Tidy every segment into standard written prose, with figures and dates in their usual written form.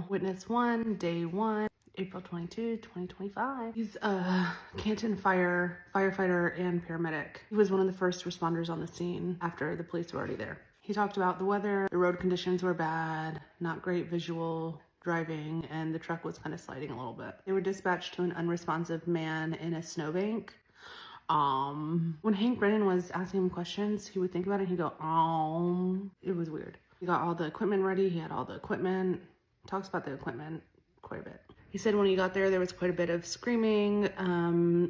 retrial. Witness 1, day 1, April 22, 2025. He's a Canton firefighter and paramedic. He was one of the first responders on the scene after the police were already there. He talked about the weather, the road conditions were bad, not great visual driving, and the truck was kind of sliding a little bit. They were dispatched to an unresponsive man in a snowbank. When Hank Brennan was asking him questions, he would think about it and he'd go, it was weird. He got all the equipment ready. He had all the equipment. Talks about the equipment quite a bit. He said when he got there was quite a bit of screaming.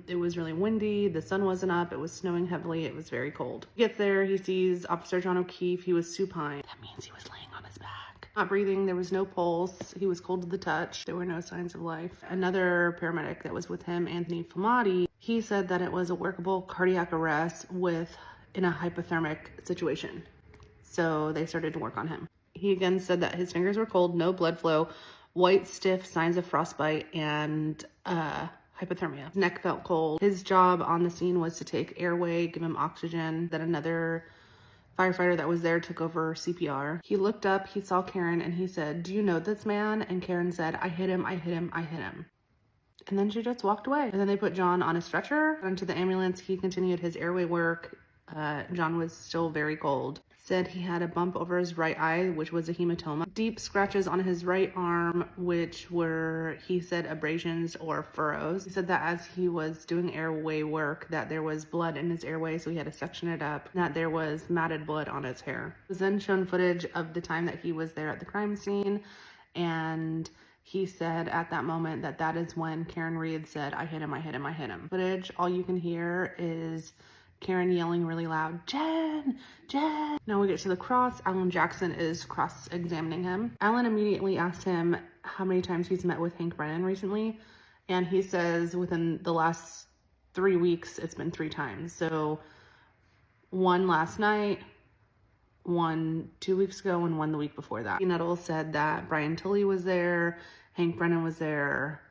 It was really windy. The sun wasn't up. It was snowing heavily. It was very cold. He gets there. He sees Officer John O'Keefe. He was supine. That means he was laying on his back. Not breathing. There was no pulse. He was cold to the touch. There were no signs of life. Another paramedic that was with him, Anthony Flamati, he said that it was a workable cardiac arrest in a hypothermic situation. So they started to work on him. He again said that his fingers were cold, no blood flow, white, stiff, signs of frostbite, and hypothermia. His neck felt cold. His job on the scene was to take airway, give him oxygen. Then another firefighter that was there took over CPR. He looked up, he saw Karen, and he said, "Do you know this man?" And Karen said, "I hit him, I hit him, I hit him." And then she just walked away. And then they put John on a stretcher into the ambulance. He continued his airway work. John was still very cold. Said he had a bump over his right eye, which was a hematoma. Deep scratches on his right arm, which were, he said, abrasions or furrows. He said that as he was doing airway work, that there was blood in his airway, so he had to section it up, that there was matted blood on his hair. He was then shown footage of the time that he was there at the crime scene, and he said at that moment that is when Karen Reed said, "I hit him, I hit him, I hit him." Footage, all you can hear is Karen yelling really loud, "Jen, Jen." Now we get to the cross. Alan Jackson is cross-examining him. Alan immediately asked him how many times he's met with Hank Brennan recently. And he says within the last 3 weeks, it's been 3 times. So 1 last night, 1 2 weeks ago, and 1 the week before that. Nuttal said that Brian Tilley was there, Hank Brennan was there,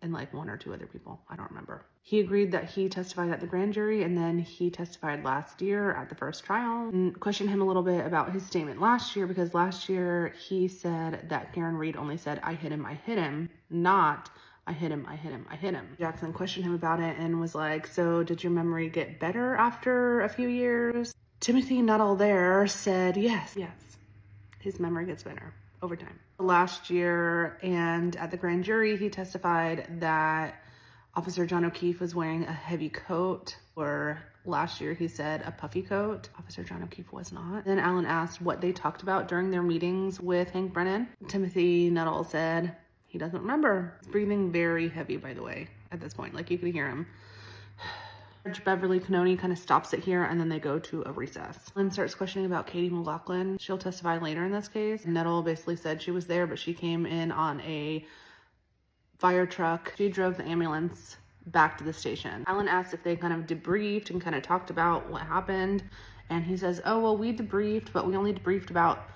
and like 1 or 2 other people. I don't remember. He agreed that he testified at the grand jury, and then he testified last year at the first trial. And questioned him a little bit about his statement last year, because last year he said that Karen Reed only said, "I hit him," not "I hit him, I hit him, I hit him." Jackson questioned him about it and was like, "So did your memory get better after a few years?" Timothy Nuttal there said, yes, his memory gets better over time. Last year and at the grand jury, he testified that Officer John O'Keefe was wearing a heavy coat, or last year he said a puffy coat. Officer John O'Keefe was not. Then Alan asked what they talked about during their meetings with Hank Brennan. Timothy Nuttal said he doesn't remember. He's breathing very heavy, by the way, at this point. Like, you could hear him. Judge Beverly Cannoni kind of stops it here, and then they go to a recess. Lynn starts questioning about Katie McLaughlin. She'll testify later in this case. Nuttal basically said she was there, but she came in on a fire truck. She drove the ambulance back to the station. Alan asked if they kind of debriefed and kind of talked about what happened. And he says, "Oh, well, we debriefed, but we only debriefed about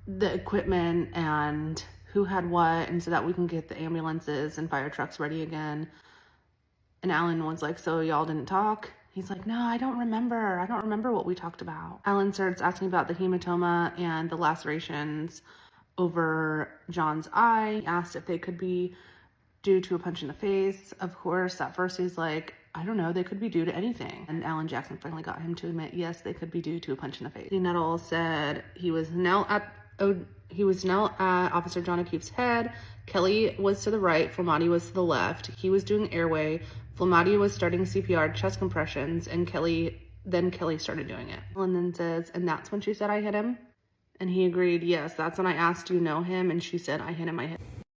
the equipment and who had what, and so that we can get the ambulances and fire trucks ready again." And Alan was like, "So y'all didn't talk?" He's like, "No, I don't remember. I don't remember what we talked about." Alan starts asking about the hematoma and the lacerations over John's eye. He asked if they could be due to a punch in the face. Of course, at first he's like, "I don't know, they could be due to anything." And Alan Jackson finally got him to admit, yes, they could be due to a punch in the face. Nuttal said he was knelt at Officer John O'Keefe's head. Kelly was to the right, Flamati was to the left. He was doing airway. Flamati was starting CPR, chest compressions, and Kelly started doing it. Alan then says, "And that's when she said I hit him?" And he agreed, "Yes, that's when I asked, do you know him?" And she said, "I hit him, I hit him."